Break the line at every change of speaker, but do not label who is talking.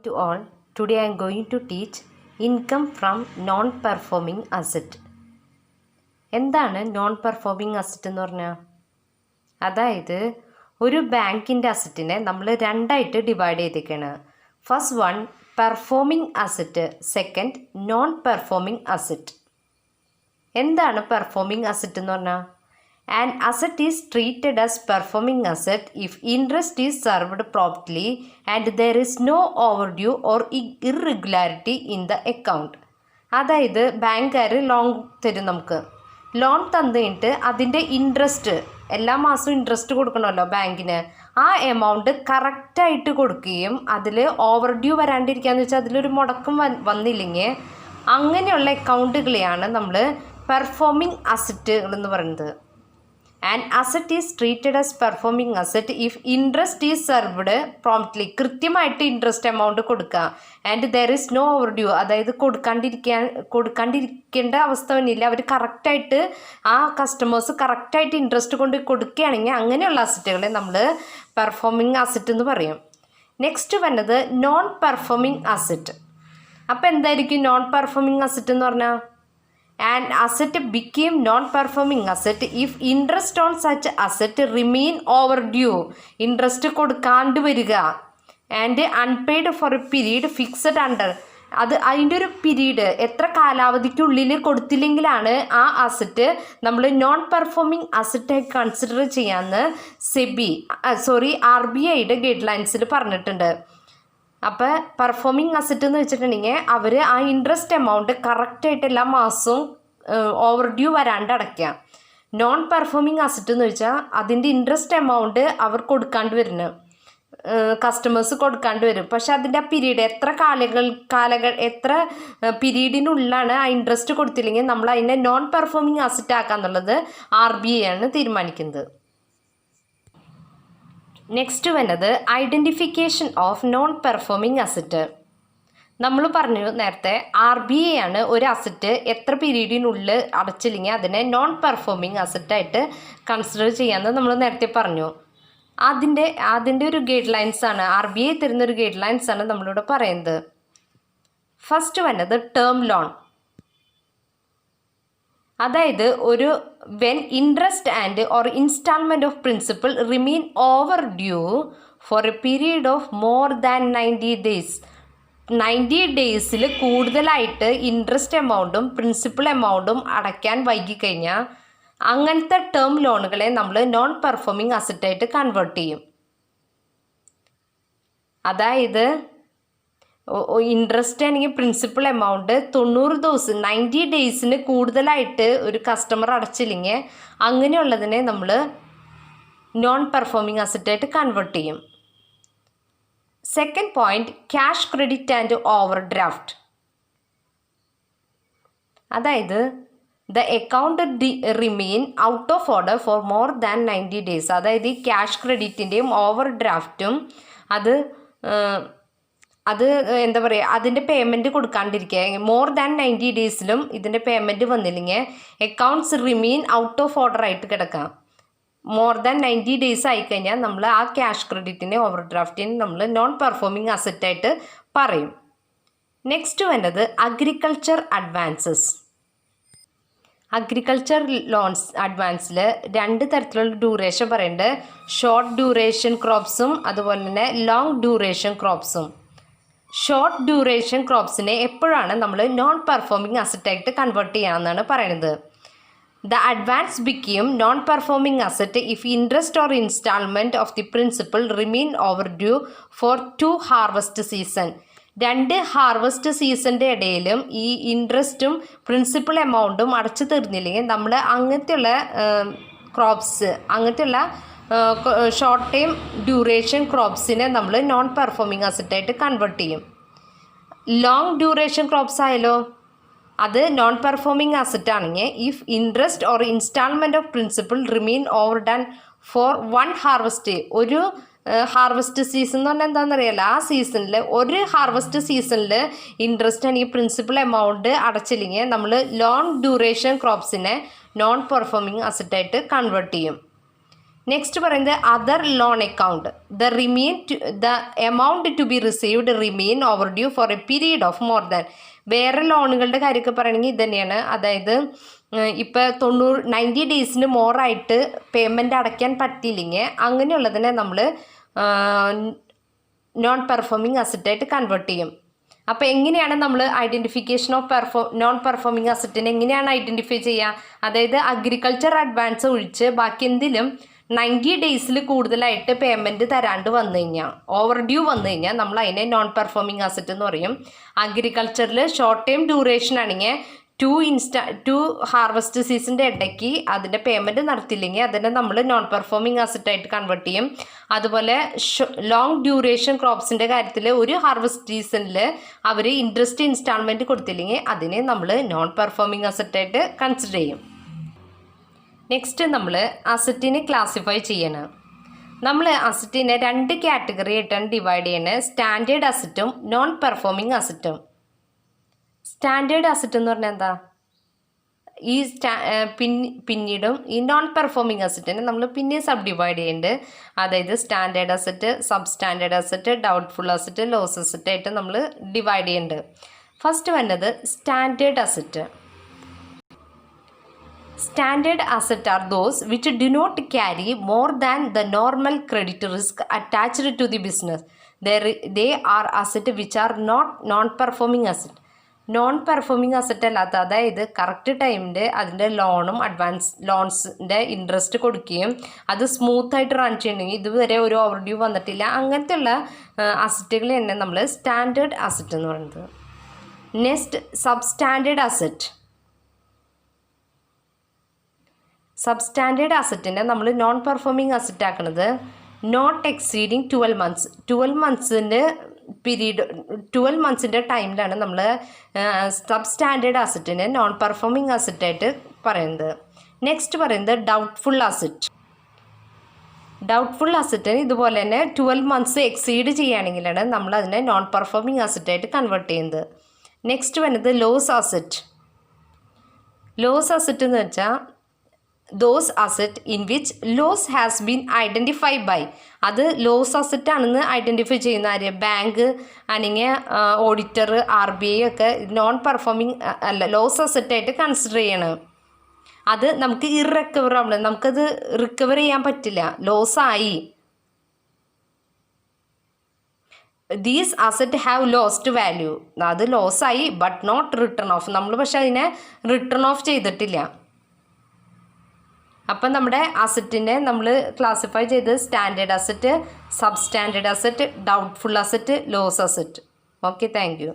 To all, today I am going to teach income from non-performing asset. എന്താണ് non performing asset എന്ന് പറഞ്ഞാൽ? അതായത് ഒരു ബാങ്കിൻ്റെ അസറ്റിനെ നമ്മൾ രണ്ടായിട്ട് ഡിവൈഡ് ചെയ്തേക്കാണ്. First one performing asset, second non performing asset. എന്താണ് പെർഫോമിംഗ് അസറ്റ് എന്ന് പറഞ്ഞാൽ? An asset is treated as performing asset if interest is served promptly and there is no overdue or irregularity in the account. അതായത് ബാങ്കുകാർ loan തരും. നമുക്ക് loan തന്നിട്ട് അതിൻ്റെ interest എല്ലാ മാസവും ഇൻട്രസ്റ്റ് കൊടുക്കണമല്ലോ ബാങ്കിന്. ആ എമൗണ്ട് കറക്റ്റായിട്ട് കൊടുക്കുകയും അതിൽ ഓവർ ഡ്യൂ വരാണ്ടിരിക്കുകയെന്ന് വെച്ചാൽ അതിലൊരു മുടക്കം വന്നില്ലെങ്കിൽ അങ്ങനെയുള്ള അക്കൗണ്ടുകളെയാണ് നമ്മൾ പെർഫോമിംഗ് അസറ്റുകൾ എന്ന് പറയുന്നത്. An asset is treated as performing asset if interest is served promptly. കൃത്യമായിട്ട് ഇൻട്രസ്റ്റ് എമൗണ്ട് കൊടുക്കുക. And there is no overdue, അതായത് കൊടുക്കാണ്ടിരിക്കേണ്ട അവസ്ഥ വന്നില്ല. അവർ കറക്റ്റായിട്ട് ആ കസ്റ്റമേഴ്സ് കറക്റ്റായിട്ട് ഇൻട്രസ്റ്റ് കൊണ്ട് കൊടുക്കുകയാണെങ്കിൽ അങ്ങനെയുള്ള അസറ്റുകളെ നമ്മൾ പെർഫോമിംഗ് അസറ്റ് എന്ന് പറയും. നെക്സ്റ്റ് വന്നത് നോൺ പെർഫോമിംഗ് അസറ്റ്. അപ്പോൾ എന്തായിരിക്കും നോൺ പെർഫോമിംഗ് അസറ്റ് എന്ന് പറഞ്ഞാൽ? An asset became non-performing asset if interest on such asset remain overdue. Interest കൊടുക്കാണ്ട് വരിക and unpaid for a period fixed under. അതിൻ്റെ ഒരു പീരീഡ് എത്ര കാലാവധിക്കുള്ളിൽ കൊടുത്തില്ലെങ്കിലാണ് ആ അസറ്റ് നമ്മൾ നോൺ പെർഫോമിംഗ് അസറ്റായി കൺസിഡർ ചെയ്യാമെന്ന് RBIയുടെ ഗൈഡ് ലൈൻസിൽ പറഞ്ഞിട്ടുണ്ട്. അപ്പോൾ പെർഫോമിംഗ് അസറ്റ് എന്ന് വെച്ചിട്ടുണ്ടെങ്കിൽ അവർ ആ ഇൻട്രസ്റ്റ് എമൗണ്ട് കറക്റ്റായിട്ട് എല്ലാ മാസവും ഓവർ ഡ്യൂ വരാണ്ട് അടയ്ക്കുക. നോൺ പെർഫോമിംഗ് അസറ്റ് എന്ന് വെച്ചാൽ അതിൻ്റെ ഇൻട്രസ്റ്റ് എമൗണ്ട് അവർ കൊടുക്കാണ്ട് വരുന്നു, കസ്റ്റമേഴ്സ് കൊടുക്കാണ്ട് വരും. പക്ഷെ അതിൻ്റെ ആ പീരീഡ് എത്ര പീരീഡിനുള്ളിലാണ് ആ ഇൻട്രസ്റ്റ് കൊടുത്തില്ലെങ്കിൽ നമ്മൾ അതിനെ നോൺ പെർഫോമിംഗ് അസറ്റ് ആക്കാന്നുള്ളത് RBI ആണ് തീരുമാനിക്കുന്നത്. നെക്സ്റ്റ് വരുന്നത് identification of non performing asset. നമ്മൾ പറഞ്ഞു നേരത്തെ RBI ആണ് ഒരു അസറ്റ് എത്ര പീരീഡിനുള്ളിൽ അടച്ചില്ലെങ്കിൽ അതിനെ നോൺ പെർഫോമിംഗ് അസറ്റായിട്ട് കൺസിഡർ ചെയ്യാമെന്ന് നമ്മൾ നേരത്തെ പറഞ്ഞു. അതിൻ്റെ ഒരു ഗൈഡ് ലൈൻസാണ് RBI തരുന്നൊരു ഗൈഡ് ലൈൻസാണ് നമ്മളിവിടെ പറയുന്നത്. ഫസ്റ്റ് വന്നത് ടേം ലോൺ. അതായത് when interest and or installment of principal remain overdue for a period of more than 90 days. 90 ഡേയ്സിൽ കൂടുതലായിട്ട് ഇൻട്രസ്റ്റ് എമൗണ്ടും പ്രിൻസിപ്പൽ എമൗണ്ടും അടയ്ക്കാൻ വൈകിക്കഴിഞ്ഞാൽ അങ്ങനത്തെ ടേം ലോണുകളെ നമ്മൾ നോൺ പെർഫോമിംഗ് അസറ്റായിട്ട് കൺവേർട്ട് ചെയ്യും. അതായത് ഇൻട്രസ്റ്റ് ആണെങ്കിൽ പ്രിൻസിപ്പൽ എമൗണ്ട് 90 ഡേയ്സിന് കൂടുതലായിട്ട് ഒരു കസ്റ്റമർ അടച്ചില്ലെങ്കിൽ അങ്ങനെയുള്ളതിനെ നമ്മൾ നോൺ പെർഫോമിംഗ് അസറ്റായിട്ട് കൺവേർട്ട് ചെയ്യും. Second point cash credit and overdraft. അതായത് the account remain out of order for more than 90 days. അതായത് ഈ ക്യാഷ് ക്രെഡിറ്റിൻ്റെയും ഓവർ ഡ്രാഫ്റ്റും അത് എന്താ പറയുക, അതിൻ്റെ പേയ്മെൻറ്റ് കൊടുക്കാണ്ടിരിക്കുക. മോർ ദാൻ 90 ഡേയ്സിലും ഇതിൻ്റെ പേയ്മെൻറ്റ് വന്നില്ലെങ്കിൽ accounts remain out of order ആയിട്ട് കിടക്കാം. മോർ ദാൻ 90 ഡേയ്സ് ആയിക്കഴിഞ്ഞാൽ നമ്മൾ ആ ക്യാഷ് ക്രെഡിറ്റിനെ ഓവർ ഡ്രാഫ്റ്റിനെ നമ്മൾ നോൺ പെർഫോമിംഗ് അസറ്റായിട്ട് പറയും. നെക്സ്റ്റ് വേണ്ടത് അഗ്രികൾച്ചർ അഡ്വാൻസസ്. അഗ്രികൾച്ചർ ലോൺസ് അഡ്വാൻസിൽ 2 തരത്തിലുള്ള ഡ്യൂറേഷൻ പറയുന്നുണ്ട്. ഷോർട്ട് ഡ്യൂറേഷൻ ക്രോപ്സും അതുപോലെ തന്നെ ലോങ് ഡ്യൂറേഷൻ ക്രോപ്സും. ഷോർട്ട് ഡ്യൂറേഷൻ ക്രോപ്സിനെ എപ്പോഴാണ് നമ്മൾ നോൺ പെർഫോമിംഗ് അസറ്റായിട്ട് കൺവേർട്ട് ചെയ്യാമെന്നാണ് പറയുന്നത്. The advance became non-performing asset if interest or installment of the principal remain overdue for 2 harvest season. 2 harvest സീസണിൻ്റെ ഇടയിലും ഈ ഇൻട്രസ്റ്റും പ്രിൻസിപ്പൽ എമൗണ്ടും അടച്ചു തീർന്നില്ലെങ്കിൽ നമ്മൾ അങ്ങനത്തെയുള്ള ഷോർട്ട് ടൈം ഡ്യൂറേഷൻ ക്രോപ്സിനെ നമ്മൾ നോൺ പെർഫോമിംഗ് അസറ്റായിട്ട് കൺവേർട്ട് ചെയ്യും. ലോങ് ഡ്യൂറേഷൻ ക്രോപ്സ് ആയാലോ അത് നോൺ പെർഫോമിംഗ് അസറ്റ് ആണെങ്കിൽ if interest or instalment of principal remain over done for 1 harvest. ഒരു ഹാർവസ്റ്റ് സീസൺ എന്ന് പറഞ്ഞാൽ എന്താണെന്നറിയാലോ, ആ സീസണിൽ ഒരു ഹാർവസ്റ്റ് സീസണിൽ ഇൻട്രസ്റ്റ് ആണെങ്കിൽ പ്രിൻസിപ്പൽ എമൗണ്ട് അടച്ചില്ലെങ്കിൽ നമ്മൾ ലോങ് ഡ്യൂറേഷൻ ക്രോപ്സിനെ നോൺ പെർഫോമിംഗ് അസറ്റായിട്ട് കൺവേർട്ട് ചെയ്യും. നെക്സ്റ്റ് പറയുന്നത് other loan account. The amount to be received remain overdue for a period of more than. വേറെ ലോണുകളുടെ കാര്യമൊക്കെ പറയണമെങ്കിൽ ഇത് തന്നെയാണ്. അതായത് ഇപ്പോൾ 90 ഡേയ്സിന് മോറായിട്ട് പേയ്മെൻറ്റ് അടയ്ക്കാൻ പറ്റിയില്ലെങ്കിൽ അങ്ങനെയുള്ളതിനെ നമ്മൾ നോൺ പെർഫോമിങ് അസറ്റായിട്ട് കൺവേർട്ട് ചെയ്യും. അപ്പോൾ എങ്ങനെയാണ് നമ്മൾ ഐഡൻറ്റിഫിക്കേഷൻ ഓഫ് നോൺ പെർഫോമിങ് അസറ്റിനെ എങ്ങനെയാണ് ഐഡൻറ്റിഫൈ ചെയ്യുക? അതായത് അഗ്രികൾച്ചർ അഡ്വാൻസ് ഒഴിച്ച് ബാക്കി എന്തിലും 90 ഡേയ്സിൽ കൂടുതലായിട്ട് പേയ്മെൻറ്റ് തരാണ്ട് വന്നു കഴിഞ്ഞാൽ, ഓവർ ഡ്യൂ വന്നു കഴിഞ്ഞാൽ നമ്മൾ അതിനെ നോൺ പെർഫോമിങ് അസറ്റ് എന്ന് പറയും. അഗ്രികൾച്ചറിൽ ഷോർട്ട് ടൈം ഡ്യൂറേഷൻ ആണെങ്കിൽ 2 ഹാർവസ്റ്റ് സീസണിൻ്റെ ഇടയ്ക്ക് അതിൻ്റെ പേയ്മെൻറ്റ് നടത്തിയില്ലെങ്കിൽ അതിനെ നമ്മൾ നോൺ പെർഫോമിങ് അസറ്റായിട്ട് കൺവേർട്ട് ചെയ്യും. അതുപോലെ ലോങ് ഡ്യൂറേഷൻ ക്രോപ്സിൻ്റെ കാര്യത്തിൽ ഒരു ഹാർവസ്റ്റ് സീസണിൽ അവർ ഇൻട്രസ്റ്റ് ഇൻസ്റ്റാൾമെൻറ്റ് കൊടുത്തില്ലെങ്കിൽ അതിനെ നമ്മൾ നോൺ പെർഫോമിങ് അസറ്റായിട്ട് കൺസിഡർ ചെയ്യും. നെക്സ്റ്റ് നമ്മൾ അസറ്റിനെ ക്ലാസിഫൈ ചെയ്യണം. നമ്മൾ അസറ്റിനെ 2 കാറ്റഗറി ആയിട്ടാണ് ഡിവൈഡ് ചെയ്യുന്നത്. സ്റ്റാൻഡേർഡ് അസറ്റും നോൺ പെർഫോമിങ് അസറ്റും. സ്റ്റാൻഡേർഡ് അസറ്റ് എന്ന് പറഞ്ഞാൽ എന്താ? ഈ പിന്നീടും ഈ നോൺ പെർഫോമിങ് അസറ്റിനെ നമ്മൾ പിന്നെ സബ് ഡിവൈഡ് ചെയ്യുന്നുണ്ട്. അതായത് standard asset, substandard asset, doubtful asset, loss asset ആയിട്ട് നമ്മൾ ഡിവൈഡ് ചെയ്യുന്നുണ്ട്. ഫസ്റ്റ് വന്നത് standard asset. Standard assets are those which do not carry more than the normal credit risk attached to the business. They are assets which are not non-performing asset. Non performing asset അല്ലാത്ത, അതായത് correct ടൈമിൻ്റെ അതിൻ്റെ ലോൺസിൻ്റെ interest കൊടുക്കുകയും അത് സ്മൂത്തായിട്ട് run ചെയ്യണമെങ്കിൽ ഇതുവരെ ഒരു ഓവർ ഡ്യൂ വന്നിട്ടില്ല, അങ്ങനത്തെ ഉള്ള അസറ്റുകൾ തന്നെ നമ്മൾ സ്റ്റാൻഡേർഡ് അസറ്റ് എന്ന് പറയുന്നത്. Next substandard asset. Substandard അസറ്റിനെ നമ്മൾ നോൺ പെർഫോമിങ് അസറ്റ് ആക്കുന്നത് നോട്ട് എക്സീഡിങ് 12 months. 12 മന്ത്സിൻ്റെ ടൈമിലാണ് നമ്മൾ സബ് സ്റ്റാൻഡേർഡ് അസറ്റിനെ നോൺ പെർഫോമിങ് അസറ്റായിട്ട് പറയുന്നത്. നെക്സ്റ്റ് പറയുന്നത് ഡൗട്ട്ഫുൾ അസറ്റ്. ഡൗട്ട്ഫുൾ അസറ്റിന് ഇതുപോലെ തന്നെ 12 months എക്സീഡ് ചെയ്യുകയാണെങ്കിലാണ് നമ്മൾ അതിനെ നോൺ പെർഫോമിങ് അസറ്റായിട്ട് കൺവേർട്ട് ചെയ്യുന്നത്. നെക്സ്റ്റ് വരുന്നത് ലോസ് അസറ്റ്. ലോസ് അസറ്റ് എന്ന് വെച്ചാൽ those asset in which loss has been identified by. അത് ലോസ് അസറ്റ് ആണെന്ന് ഐഡൻറ്റിഫൈ ചെയ്യുന്ന ആര്? ബാങ്ക് അല്ലെങ്കിൽ ഓഡിറ്റർ, RBI ഒക്കെ നോൺ പെർഫോമിങ് അല്ല ലോസ് അസറ്റായിട്ട് കൺസിഡർ ചെയ്യണം. അത് നമുക്ക് ഇറക്കവറബിൾ, നമുക്കത് റിക്കവർ ചെയ്യാൻ പറ്റില്ല, ലോസായി. These asset have lost value. അത് ലോസായി ബട്ട് നോട്ട് റിട്ടേൺ ഓഫ്. നമ്മൾ പക്ഷെ അതിനെ റിട്ടേൺ ഓഫ് ചെയ്തിട്ടില്ല. അപ്പം നമ്മുടെ അസറ്റിനെ നമ്മൾ ക്ലാസിഫൈ ചെയ്ത് standard asset, substandard asset, doubtful asset, loss asset. Okay, thank U.